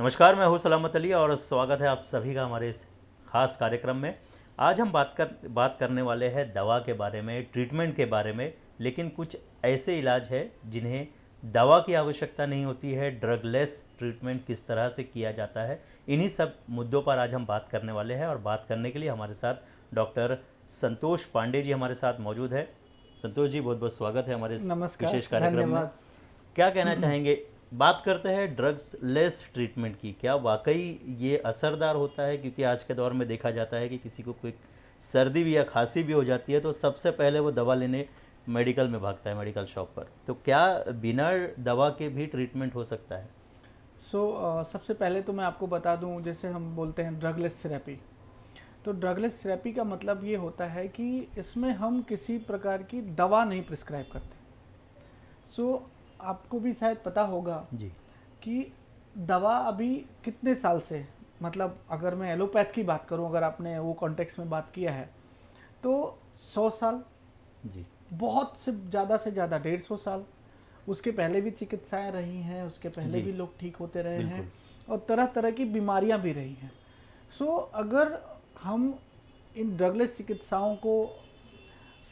नमस्कार, मैं हूं सलामत अली और स्वागत है आप सभी का हमारे इस खास कार्यक्रम में। आज हम बात करने वाले हैं दवा के बारे में, ट्रीटमेंट के बारे में। लेकिन कुछ ऐसे इलाज है जिन्हें दवा की आवश्यकता नहीं होती है, ड्रगलेस ट्रीटमेंट किस तरह से किया जाता है, इन्हीं सब मुद्दों पर आज हम बात करने वाले हैं। और बात करने के लिए हमारे साथ डॉक्टर संतोष पांडे जी हमारे साथ मौजूद है। संतोष जी, बहुत बहुत स्वागत है हमारे इस नमस्कार, विशेष कार्यक्रम में। धन्यवाद। क्या कहना चाहेंगे? बात करते हैं ड्रग्स लेस ट्रीटमेंट की। क्या वाकई ये असरदार होता है? क्योंकि आज के दौर में देखा जाता है कि किसी को कोई सर्दी भी या खांसी भी हो जाती है तो सबसे पहले वो दवा लेने मेडिकल में भागता है, मेडिकल शॉप पर। तो क्या बिना दवा के भी ट्रीटमेंट हो सकता है? सबसे पहले तो मैं आपको बता दूं, जैसे हम बोलते हैं ड्रगलेस थेरेपी। तो ड्रगलेस थेरेपी का मतलब ये होता है कि इसमें हम किसी प्रकार की दवा नहीं प्रिस्क्राइब करते। आपको भी शायद पता होगा जी कि दवा अभी कितने साल से, मतलब अगर मैं एलोपैथ की बात करूं, अगर आपने वो कॉन्टेक्स्ट में बात किया है, तो 100 साल, जी बहुत से ज़्यादा 150 साल। उसके पहले भी चिकित्साएं रही हैं, उसके पहले जी भी लोग ठीक होते रहे हैं बिल्कुल। और तरह तरह की बीमारियां भी रही हैं। अगर हम इन ड्रगलेस चिकित्साओं को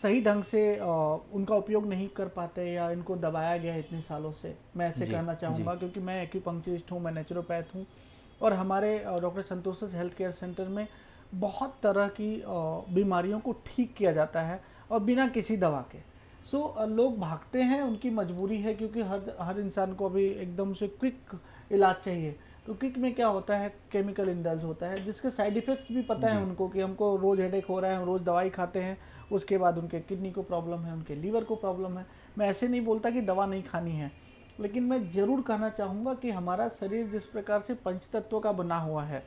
सही ढंग से उनका उपयोग नहीं कर पाते या इनको दबाया गया है इतने सालों से, मैं ऐसे जी कहना जी चाहूँगा, क्योंकि मैं एक्यूपंक्चरिस्ट हूँ, मैं नेचुरोपैथ हूँ और हमारे डॉक्टर संतोष हेल्थ केयर सेंटर में बहुत तरह की बीमारियों को ठीक किया जाता है और बिना किसी दवा के। लोग भागते हैं, उनकी मजबूरी है, क्योंकि हर हर इंसान को अभी एकदम से क्विक इलाज चाहिए। तो क्विक में क्या होता है, केमिकल इंडल्ज होता है, जिसके साइड इफ़ेक्ट्स भी पता है जी उनको, कि हमको रोज़ हेडेक हो रहा है, हम रोज़ दवाई खाते हैं, उसके बाद उनके किडनी को प्रॉब्लम है, उनके लीवर को प्रॉब्लम है। मैं ऐसे नहीं बोलता कि दवा नहीं खानी है, लेकिन मैं ज़रूर कहना चाहूँगा कि हमारा शरीर जिस प्रकार से पंच तत्वों का बना हुआ है,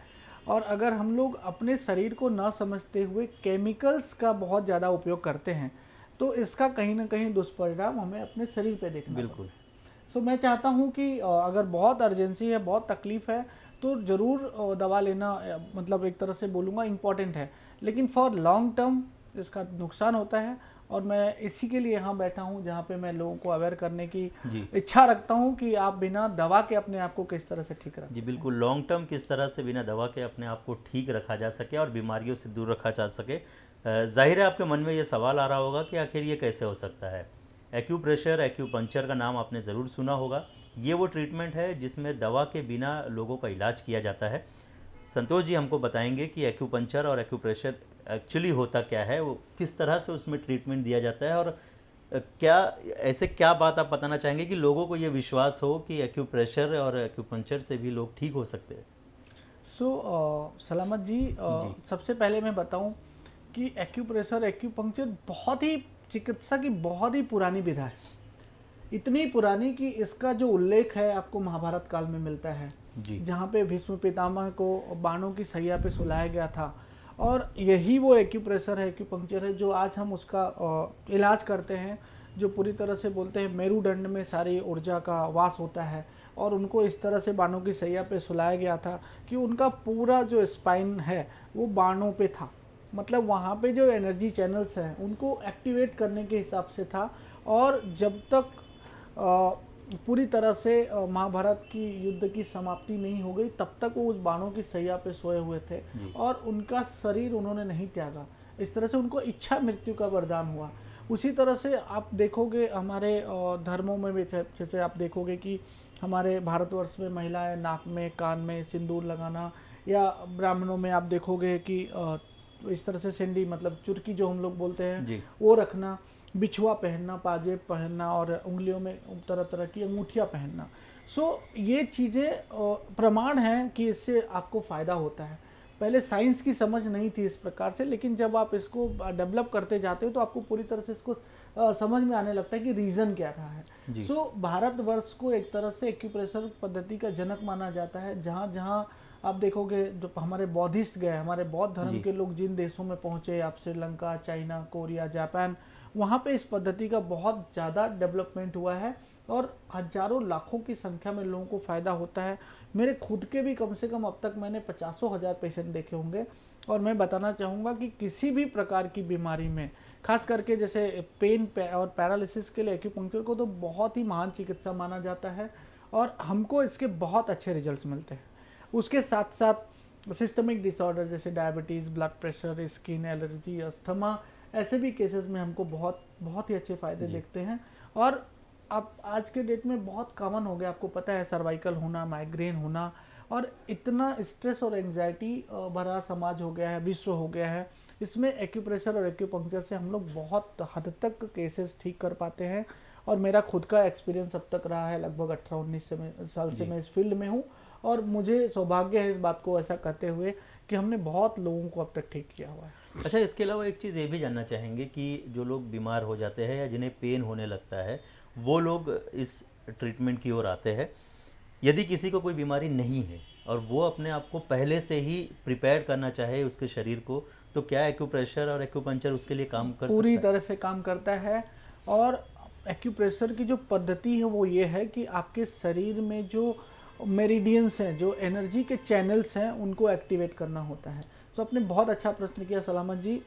और अगर हम लोग अपने शरीर को न समझते हुए केमिकल्स का बहुत ज़्यादा उपयोग करते हैं, तो इसका कहीं ना कहीं दुष्परिणाम हमें अपने शरीर पे देखना पड़ता बिल्कुल। है। मैं चाहता हूँ कि अगर बहुत अर्जेंसी है, बहुत तकलीफ़ है, तो ज़रूर दवा लेना, मतलब एक तरह से बोलूँगा इम्पॉर्टेंट है, लेकिन फॉर लॉन्ग टर्म इसका नुकसान होता है। और मैं इसी के लिए यहाँ बैठा हूँ, जहाँ पे मैं लोगों को अवेयर करने की जी इच्छा रखता हूँ कि आप बिना दवा के अपने आप को किस तरह से ठीक रख जी सकते हैं। बिल्कुल। लॉन्ग टर्म किस तरह से बिना दवा के अपने आप को ठीक रखा जा सके और बीमारियों से दूर रखा जा सके। जाहिर है आपके मन में ये सवाल आ रहा होगा कि आखिर ये कैसे हो सकता है। एक्यूप्रेशर, एक्यूपंक्चर का नाम आपने ज़रूर सुना होगा। ये वो ट्रीटमेंट है जिसमें दवा के बिना लोगों का इलाज किया जाता है। संतोष जी हमको बताएंगे कि एक्यूपंक्चर और एक्यूप्रेशर एक्चुअली होता क्या है, वो किस तरह से उसमें ट्रीटमेंट दिया जाता है, और क्या ऐसे क्या बात आप बताना चाहेंगे कि लोगों को ये विश्वास हो कि एक्यूप्रेशर और एक्यूपंक्चर से भी लोग ठीक हो सकते हैं? सलामत जी, जी सबसे पहले मैं बताऊं कि एक्यूप्रेशर, एक्यूपंक्चर बहुत ही चिकित्सा की बहुत ही पुरानी विधा है। इतनी पुरानी कि इसका जो उल्लेख है आपको महाभारत काल में मिलता है, जी जहाँ पे भीष्म पितामह को बाणों की सैया पे सुलाया गया था। और यही वो एक्यूप्रेशर है, एक्यूपंक्चर है, जो आज हम उसका इलाज करते हैं, जो पूरी तरह से बोलते हैं मेरुदंड में सारी ऊर्जा का वास होता है। और उनको इस तरह से बाणों की सैया पे सुलाया गया था कि उनका पूरा जो स्पाइन है वो बाणों पे था, मतलब वहाँ पे जो एनर्जी चैनल्स हैं उनको एक्टिवेट करने के हिसाब से था। और जब तक पूरी तरह से महाभारत की युद्ध की समाप्ति नहीं हो गई, तब तक वो उस बाणों की सैया पे सोए हुए थे जी और उनका शरीर उन्होंने नहीं त्यागा। इस तरह से उनको इच्छा मृत्यु का वरदान हुआ। उसी तरह से आप देखोगे हमारे धर्मों में भी, जैसे आप देखोगे कि हमारे भारतवर्ष में महिलाएं नाक में कान में सिंदूर लगाना, या ब्राह्मणों में आप देखोगे कि इस तरह से सिंडी, मतलब चुरकी जो हम लोग बोलते हैं, जी वो रखना, बिछुआ पहनना, पाजेब पहनना और उंगलियों में तरह तरह की अंगूठियां पहनना। ये चीज़ें प्रमाण हैं कि इससे आपको फ़ायदा होता है। पहले साइंस की समझ नहीं थी इस प्रकार से, लेकिन जब आप इसको डेवलप करते जाते हो तो आपको पूरी तरह से इसको समझ में आने लगता है कि रीज़न क्या रहा है। जी भारतवर्ष को एक तरह से एक्यूप्रेशर पद्धति का जनक माना जाता है। जहाँ जहाँ आप देखोगे, जो हमारे बौद्धिस्ट गए, हमारे बौद्ध धर्म जी के लोग जिन देशों में पहुँचे, आप श्रीलंका, चाइना, कोरिया, जापान, वहाँ पे इस पद्धति का बहुत ज़्यादा डेवलपमेंट हुआ है और हजारों लाखों की संख्या में लोगों को फ़ायदा होता है। मेरे खुद के भी कम से कम अब तक मैंने 50,000 पेशेंट देखे होंगे। और मैं बताना चाहूँगा कि किसी भी प्रकार की बीमारी में, खास करके जैसे पेन और पैरालिसिस के लिए एक्यूपंक्चर को तो बहुत ही महान चिकित्सा माना जाता है और हमको इसके बहुत अच्छे रिजल्ट्स मिलते हैं। उसके साथ साथ सिस्टमिक डिसऑर्डर जैसे diabetes, blood pressure, skin allergy, asthma, ऐसे भी केसेस में हमको बहुत बहुत ही अच्छे फ़ायदे दिखते हैं। और अब आज के डेट में बहुत कॉमन हो गया, आपको पता है, सर्वाइकल होना, माइग्रेन होना, और इतना स्ट्रेस और एंजाइटी भरा समाज हो गया है, विश्व हो गया है। इसमें एक्यूप्रेशर और एक्यूपंक्चर से हम लोग बहुत हद तक केसेस ठीक कर पाते हैं। और मेरा खुद का एक्सपीरियंस अब तक रहा है, लगभग 18-19 साल से मैं इस फील्ड में हूँ, और मुझे सौभाग्य है इस बात को ऐसा कहते हुए कि हमने बहुत लोगों को अब तक ठीक किया हुआ है। अच्छा, इसके अलावा एक चीज़ ये भी जानना चाहेंगे कि जो लोग बीमार हो जाते हैं या जिन्हें पेन होने लगता है, वो लोग इस ट्रीटमेंट की ओर आते हैं। यदि किसी को कोई बीमारी नहीं है और वो अपने आप को पहले से ही प्रिपेयर करना चाहे उसके शरीर को, तो क्या एक्यूप्रेशर और एक्यूपंक्चर उसके लिए काम कर पूरी सकता है? तरह से काम करता है। और एक्यूप्रेशर की जो पद्धति है वो ये है कि आपके शरीर में जो मेरिडियंस हैं, जो एनर्जी के चैनल्स हैं, उनको एक्टिवेट करना होता है। तो आपने बहुत अच्छा प्रश्न किया सलामत जी।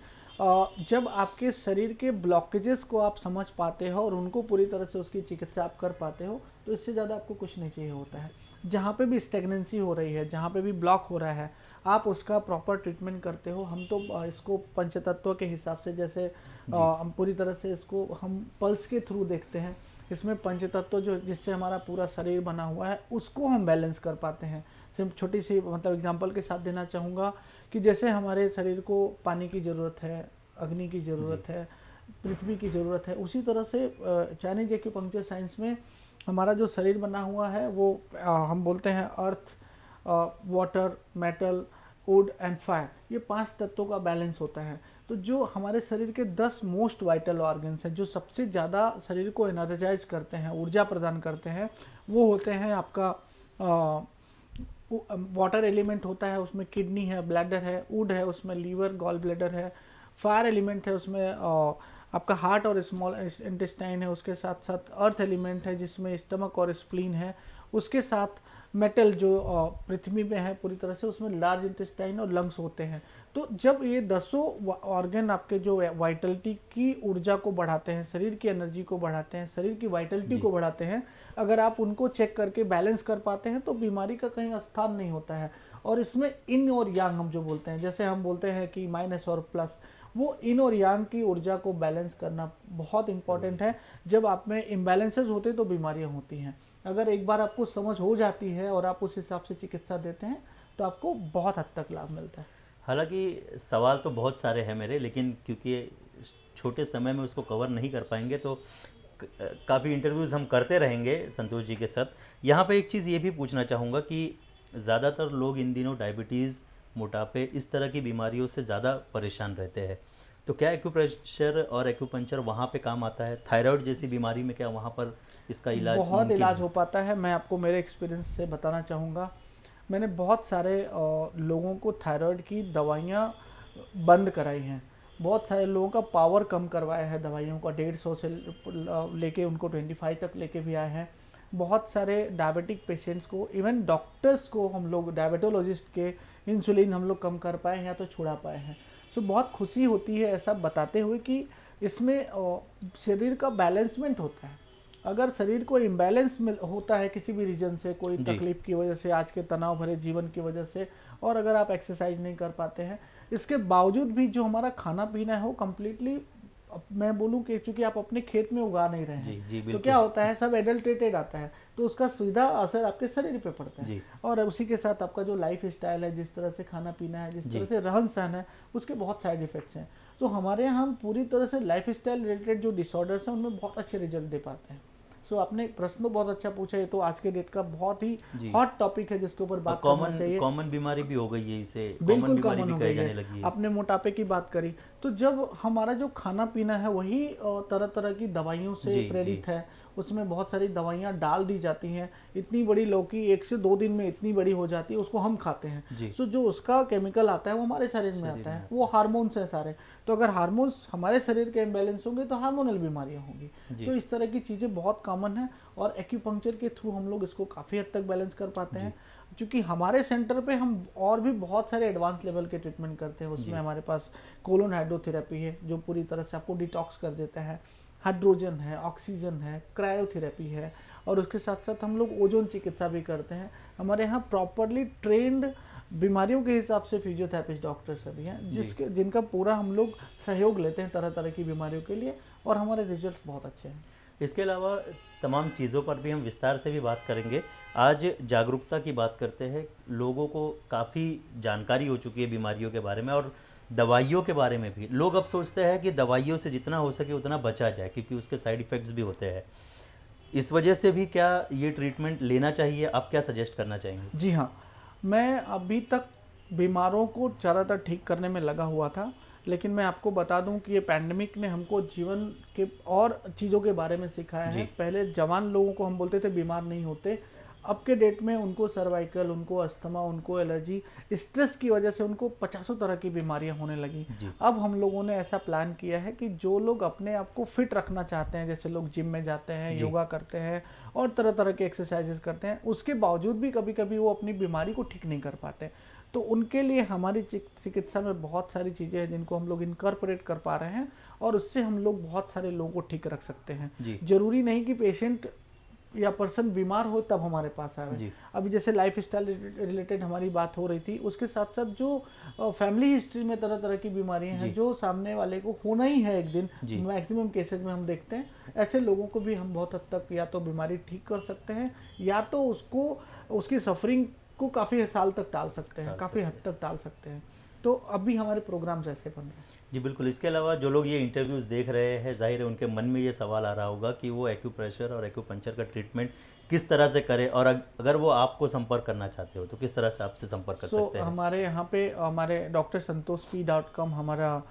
जब आपके शरीर के ब्लॉकेजेस को आप समझ पाते हो और उनको पूरी तरह से उसकी चिकित्सा आप कर पाते हो, तो इससे ज़्यादा आपको कुछ नहीं चाहिए होता है। जहाँ पे भी स्टेगनेंसी हो रही है, जहाँ पे भी ब्लॉक हो रहा है, आप उसका प्रॉपर ट्रीटमेंट करते हो। हम तो इसको पंचतत्व के हिसाब से, जैसे हम पूरी तरह से इसको हम पल्स के थ्रू देखते हैं। इसमें पंचतत्व जो जिससे हमारा पूरा शरीर बना हुआ है, उसको हम बैलेंस कर पाते हैं। सिर्फ छोटी सी मतलब एग्जांपल के साथ देना चाहूँगा कि जैसे हमारे शरीर को पानी की ज़रूरत है, अग्नि की ज़रूरत है, पृथ्वी की ज़रूरत है, उसी तरह से चाइनीज एक्यूपंक्चर साइंस में हमारा जो शरीर बना हुआ है वो हम बोलते हैं earth, water, metal, wood and fire, ये 5 तत्वों का बैलेंस होता है। तो जो हमारे शरीर के 10 मोस्ट वाइटल ऑर्गन्स हैं, जो सबसे ज़्यादा शरीर को एनर्जाइज करते हैं, ऊर्जा प्रदान करते हैं, वो होते हैं आपका वाटर एलिमेंट होता है, उसमें किडनी है, ब्लैडर है, वुड है, उसमें लीवर, गॉल ब्लैडर है, फायर एलिमेंट है, उसमें आपका हार्ट और स्मॉल इंटेस्टाइन है, उसके साथ साथ अर्थ एलिमेंट है जिसमें स्टमक और स्प्लीन है, उसके साथ मेटल जो पृथ्वी में है पूरी तरह से, उसमें लार्ज इंटेस्टाइन और लंग्स होते हैं। तो जब ये 10 ऑर्गन आपके जो वाइटलिटी की ऊर्जा को बढ़ाते हैं, शरीर की एनर्जी को बढ़ाते हैं, शरीर की वाइटलिटी को बढ़ाते हैं, अगर आप उनको चेक करके बैलेंस कर पाते हैं तो बीमारी का कहीं स्थान नहीं होता है। और इसमें इन और यांग हम जो बोलते हैं, जैसे हम बोलते हैं कि माइनस और प्लस, वो इन और यांग की ऊर्जा को बैलेंस करना बहुत इंपॉर्टेंट है। जब आप में इम्बैलेंसेज होते तो बीमारियां होती हैं। अगर एक बार आपको समझ हो जाती है और आप उस हिसाब से चिकित्सा देते हैं तो आपको बहुत हद तक लाभ मिलता है। हालांकि सवाल तो बहुत सारे हैं मेरे, लेकिन क्योंकि छोटे समय में उसको कवर नहीं कर पाएंगे, तो काफ़ी इंटरव्यूज़ हम करते रहेंगे संतोष जी के साथ। यहाँ पे एक चीज़ ये भी पूछना चाहूँगा कि ज़्यादातर लोग इन दिनों डायबिटीज़, मोटापे, इस तरह की बीमारियों से ज़्यादा परेशान रहते हैं, तो क्या एक्यूप्रेशर और एक्यूपंक्चर वहाँ पे काम आता है? थायराइड जैसी बीमारी में क्या वहाँ पर इसका इलाज बहुत मुमकिन इलाज है? हो पाता है। मैं आपको मेरे एक्सपीरियंस से बताना चाहूँगा। मैंने बहुत सारे लोगों को थायराइड की दवाइयाँ बंद कराई हैं। बहुत सारे लोगों का पावर कम करवाया है दवाइयों का, 150 से लेके उनको 25 तक लेके भी आए हैं। बहुत सारे डायबिटिक पेशेंट्स को, इवन डॉक्टर्स को हम लोग, डायबिटोलॉजिस्ट के इंसुलिन हम लोग कम कर पाए हैं या तो छुड़ा पाए हैं। सो बहुत खुशी होती है ऐसा बताते हुए कि इसमें शरीर का बैलेंसमेंट होता है। अगर शरीर को इम्बैलेंस होता है किसी भी रीजन से, कोई जी। तकलीफ की वजह से, आज के तनाव भरे जीवन की वजह से, और अगर आप एक्सरसाइज नहीं कर पाते हैं, इसके बावजूद भी जो हमारा खाना पीना है वो कम्प्लीटली, मैं बोलूँ कि चूंकि आप अपने खेत में उगा नहीं रहे जी हैं, जी तो बिल्कुल। क्या होता है, सब एडल्ट्रेटेड आता है, तो उसका सीधा असर आपके शरीर पे पड़ता है। जी और उसी के साथ आपका जो लाइफ स्टाइल है, जिस तरह से खाना पीना है, जिस जी तरह से रहन सहन है, उसके बहुत साइड इफेक्ट्स हैं। तो हमारे यहाँ हम पूरी तरह से लाइफ स्टाइल रिलेटेड जो डिसऑर्डर्स हैं उनमें बहुत अच्छे रिजल्ट दे पाते हैं। सो आपने एक प्रश्न तो बहुत अच्छा पूछा। ये तो आज के डेट का बहुत ही जी। हॉट टॉपिक है जिसके ऊपर और बात करना कॉमन चाहिए। कॉमन बीमारी भी हो गई है, इसे कॉमन बिल्कुल बीमारी कॉमन भी हो कहे गई है। जाने लगी है। आपने मोटापे की बात करी, तो जब हमारा जो खाना पीना है वही तरह तरह की दवाइयों से जी जी प्रेरित है, उसमें बहुत सारी दवाइयाँ डाल दी जाती हैं। इतनी बड़ी लौकी 1 से 2 दिन में इतनी बड़ी हो जाती है, उसको हम खाते हैं। जी। सो जो उसका केमिकल आता है वो हमारे शरीर में आता है, वो हार्मोन्स है सारे। तो अगर हार्मोन्स हमारे शरीर के इम्बैलेंस होंगे तो हार्मोनल बीमारियां होंगी। जी तो इस तरह की चीज़ें बहुत कॉमन है, और एक्यूपंक्चर के थ्रू हम लोग इसको काफ़ी हद तक बैलेंस कर पाते हैं। क्योंकि हमारे सेंटर पे हम और भी बहुत सारे एडवांस लेवल के ट्रीटमेंट करते हैं। उसमें हमारे पास कोलोन हाइड्रोथेरेपी है जो पूरी तरह से आपको डिटॉक्स कर देता है, हाइड्रोजन है, ऑक्सीजन है, क्रायोथेरेपी है, और उसके साथ साथ हम लोग ओजोन चिकित्सा भी करते हैं। हमारे यहाँ प्रॉपरली ट्रेंड बीमारियों के हिसाब से फिजियोथेरेपिस्ट डॉक्टर सभी हैं जिनका पूरा हम लोग सहयोग लेते हैं तरह तरह की बीमारियों के लिए, और हमारे रिजल्ट बहुत अच्छे हैं। इसके अलावा तमाम चीज़ों पर भी हम विस्तार से भी बात करेंगे। आज जागरूकता की बात करते हैं। लोगों को काफ़ी जानकारी हो चुकी है बीमारियों के बारे में और दवाइयों के बारे में भी। लोग अब सोचते हैं कि दवाइयों से जितना हो सके उतना बचा जाए, क्योंकि उसके साइड इफ़ेक्ट्स भी होते हैं। इस वजह से भी क्या ये ट्रीटमेंट लेना चाहिए? आप क्या सजेस्ट करना चाहेंगे? जी हाँ, मैं अभी तक बीमारों को ज़्यादातर ठीक करने में लगा हुआ था, लेकिन मैं आपको बता दूं कि ये पैंडेमिक ने हमको जीवन के और चीज़ों के बारे में सिखाया है। पहले जवान लोगों को हम बोलते थे बीमार नहीं होते, अब के डेट में उनको सर्वाइकल, उनको अस्थमा, उनको एलर्जी, स्ट्रेस की वजह से उनको 50 तरह की बीमारियां होने लगी। अब हम लोगों ने ऐसा प्लान किया है कि जो लोग अपने आप को फिट रखना चाहते हैं, जैसे लोग जिम में जाते हैं, योगा करते हैं और तरह तरह के एक्सरसाइजेस करते हैं, उसके बावजूद भी कभी कभी वो अपनी बीमारी को ठीक नहीं कर पाते, तो उनके लिए हमारी चिकित्सा में बहुत सारी चीज़ें हैं जिनको हम लोग इनकॉर्पोरेट कर पा रहे हैं, और उससे हम लोग बहुत सारे लोगों को ठीक रख सकते हैं। जरूरी नहीं कि पेशेंट या पर्सन बीमार हो तब हमारे पास आए। अभी जैसे लाइफ स्टाइल रिलेटेड हमारी बात हो रही थी, उसके साथ साथ जो फैमिली हिस्ट्री में तरह तरह की बीमारियां हैं जो सामने वाले को होना ही है एक दिन, मैक्सिमम केसेस में हम देखते हैं, ऐसे लोगों को भी हम बहुत हद तक या तो बीमारी ठीक कर सकते हैं या तो उसको उसकी सफरिंग को काफ़ी साल तक टाल सकते हैं, काफ़ी हद तक टाल सकते हैं। तो अभी हमारे प्रोग्राम्स ऐसे बन रहे हैं। जी बिल्कुल। इसके अलावा जो लोग ये इंटरव्यूज़ देख रहे हैं, जाहिर है उनके मन में ये सवाल आ रहा होगा कि वो एक्यूप्रेशर और एक्यूपंक्चर का ट्रीटमेंट किस तरह से करें, और अगर वो आपको संपर्क करना चाहते हो तो किस तरह से आपसे संपर्क कर सकते हैं? हमारे यहाँ पे हमारे drsantoshp.com हमारा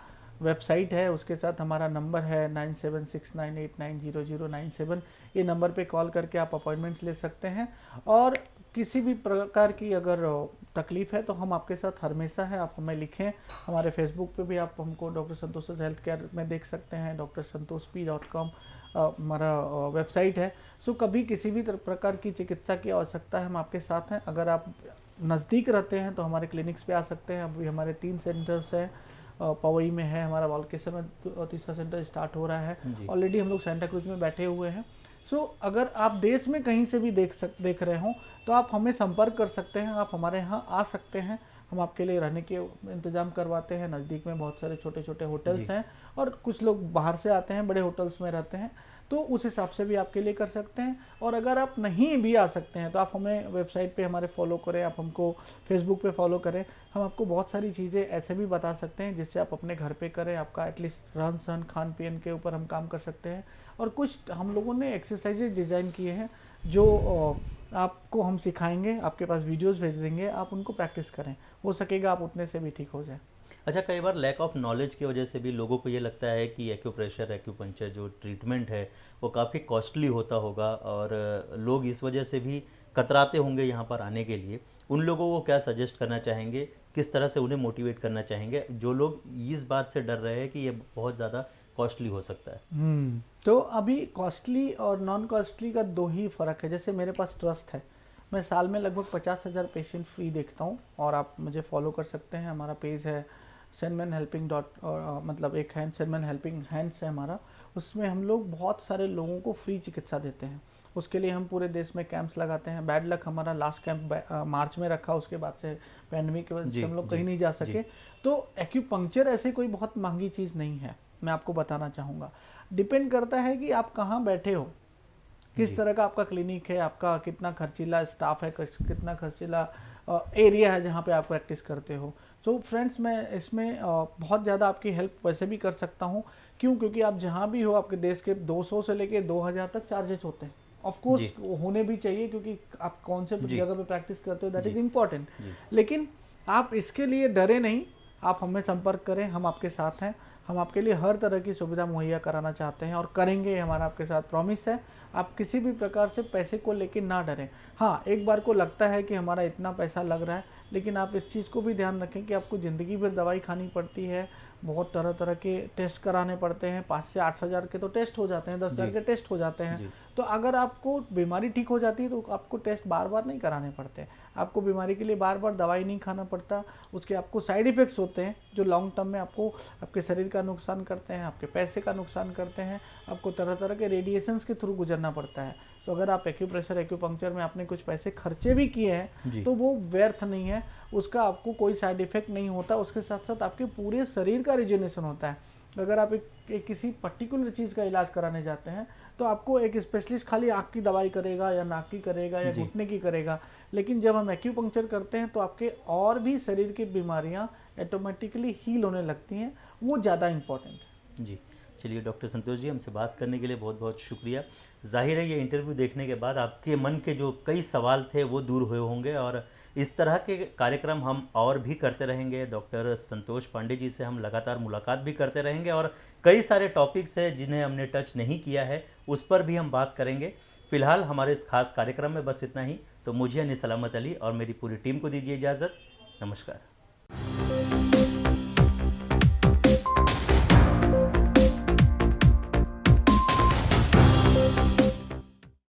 वेबसाइट है, उसके साथ हमारा नंबर है 9769890097। ये नंबर पे कॉल करके आप अपॉइंटमेंट ले सकते हैं, और किसी भी प्रकार की अगर तकलीफ है तो हम आपके साथ हमेशा है। आप हमें लिखें, हमारे फेसबुक पे भी आप हमको डॉक्टर संतोष हेल्थ केयर में देख सकते हैं, drsantoshp.com हमारा वेबसाइट है। सो कभी किसी भी प्रकार की चिकित्सा की आवश्यकता है हम आपके साथ हैं। अगर आप नज़दीक रहते हैं तो हमारे क्लिनिक्स पे आ सकते हैं। अभी हमारे 3 सेंटर्स हैं, पवई में है हमारा, वालकेसर में तीसरा सेंटर स्टार्ट हो रहा है, ऑलरेडी हम लोग सेंटा क्रूज में बैठे हुए हैं। सो अगर आप देश में कहीं से भी देख रहे हो तो आप हमें संपर्क कर सकते हैं, आप हमारे यहाँ आ सकते हैं, हम आपके लिए रहने के इंतजाम करवाते हैं। नज़दीक में बहुत सारे छोटे छोटे होटल्स हैं, और कुछ लोग बाहर से आते हैं, बड़े होटल्स में रहते हैं, तो उस हिसाब से भी आपके लिए कर सकते हैं। और अगर आप नहीं भी आ सकते हैं तो आप हमें वेबसाइट पे हमारे फॉलो करें, आप हमको फेसबुक पे फॉलो करें, हम आपको बहुत सारी चीज़ें ऐसे भी बता सकते हैं जिससे आप अपने घर पे करें। आपका एटलीस्ट रहन सहन खान पीन के ऊपर हम काम कर सकते हैं, और कुछ हम लोगों ने एक्सरसाइजेज डिज़ाइन किए हैं जो आपको हम सिखाएंगे, आपके पास वीडियोस भेज देंगे, आप उनको प्रैक्टिस करें, हो सकेगा आप उतने से भी ठीक हो जाए। अच्छा, कई बार लैक ऑफ नॉलेज की वजह से भी लोगों को ये लगता है कि एक्यूप्रेशर एक्यूपंक्चर जो ट्रीटमेंट है वो काफ़ी कॉस्टली होता होगा, और लोग इस वजह से भी कतराते होंगे यहाँ पर आने के लिए। उन लोगों को क्या सजेस्ट करना चाहेंगे, किस तरह से उन्हें मोटिवेट करना चाहेंगे जो लोग इस बात से डर रहे हैं कि ये बहुत ज़्यादा कॉस्टली हो सकता है? तो अभी कॉस्टली और नॉन कॉस्टली का 2 ही फ़र्क है। जैसे मेरे पास ट्रस्ट है, मैं साल में लगभग 50,000 पेशेंट फ्री देखता हूँ, और आप मुझे फॉलो कर सकते हैं। हमारा पेज है सैनमैन हेल्पिंग मतलब एक हैंड सैनमैन हेल्पिंग हैंड्स है हमारा, उसमें हम लोग बहुत सारे लोगों को फ्री चिकित्सा देते हैं। उसके लिए हम पूरे देश में कैंप्स लगाते हैं। बैड लक हमारा लास्ट कैंप मार्च में रखा, उसके बाद से पैंडेमिक की वजह से हम लोग कहीं नहीं जा सके। तो एक्यूपंक्चर ऐसे कोई बहुत महंगी चीज़ नहीं है, मैं आपको बताना चाहूँगा। डिपेंड करता है कि आप कहाँ बैठे हो, किस तरह का आपका क्लिनिक है, आपका कितना खर्चीला स्टाफ है, कितना खर्चीला एरिया है जहाँ पे आप प्रैक्टिस करते हो। तो फ्रेंड्स, मैं इसमें बहुत ज़्यादा आपकी हेल्प वैसे भी कर सकता हूँ। क्यों? क्योंकि आप जहाँ भी हो, आपके देश के 200 से लेके 2000 तक चार्जेस होते हैं। ऑफ कोर्स होने भी चाहिए, क्योंकि आप कौन से जगह पे प्रैक्टिस करते हो, दैट इज़ इम्पॉर्टेंट। लेकिन आप इसके लिए डरे नहीं, आप हमें संपर्क करें, हम आपके साथ हैं। हम आपके लिए हर तरह की सुविधा मुहैया कराना चाहते हैं और करेंगे, हमारा आपके साथ प्रॉमिस है। आप किसी भी प्रकार से पैसे को लेकर ना डरें। हाँ, एक बार को लगता है कि हमारा इतना पैसा लग रहा है, लेकिन आप इस चीज़ को भी ध्यान रखें कि आपको ज़िंदगी भर दवाई खानी पड़ती है, बहुत तरह तरह के टेस्ट कराने पड़ते हैं। 5 से 8 हज़ार के तो टेस्ट हो जाते हैं, 10 हज़ार के टेस्ट हो जाते हैं। तो अगर आपको बीमारी ठीक हो जाती है तो आपको टेस्ट बार बार नहीं कराने पड़ते, आपको बीमारी के लिए बार बार दवाई नहीं खाना पड़ता। उसके आपको साइड इफ़ेक्ट्स होते हैं जो लॉन्ग टर्म में आपको आपके शरीर का नुकसान करते हैं, आपके पैसे का नुकसान करते हैं, आपको तरह तरह के रेडिएशंस के थ्रू गुजरना पड़ता है। तो अगर आप एक्यूप्रेशर एक्यूपंक्चर में आपने कुछ पैसे खर्चे भी किए हैं जी। तो वो व्यर्थ नहीं है, उसका आपको कोई साइड इफेक्ट नहीं होता। उसके साथ साथ आपके पूरे शरीर का रिजुनेशन होता है। अगर आप एक किसी पर्टिकुलर चीज़ का इलाज कराने जाते हैं तो आपको एक स्पेशलिस्ट खाली आँख की दवाई करेगा या नाक की करेगा या जी। घुटने की करेगा, लेकिन जब हम एक्यूपंक्चर करते हैं तो आपके और भी शरीर की बीमारियां ऑटोमेटिकली हील होने लगती हैं, वो ज़्यादा इम्पोर्टेंट है। जी। चलिए डॉक्टर संतोष जी, हमसे बात करने के लिए बहुत बहुत शुक्रिया। ज़ाहिर है ये इंटरव्यू देखने के बाद आपके मन के जो कई सवाल थे वो दूर हुए होंगे, और इस तरह के कार्यक्रम हम और भी करते रहेंगे। डॉक्टर संतोष पांडे जी से हम लगातार मुलाकात भी करते रहेंगे, और कई सारे टॉपिक्स हैं जिन्हें हमने टच नहीं किया है उस पर भी हम बात करेंगे। फिलहाल हमारे इस खास कार्यक्रम में बस इतना ही। तो मुझे यानी सलामत अली और मेरी पूरी टीम को दीजिए इजाज़त। नमस्कार।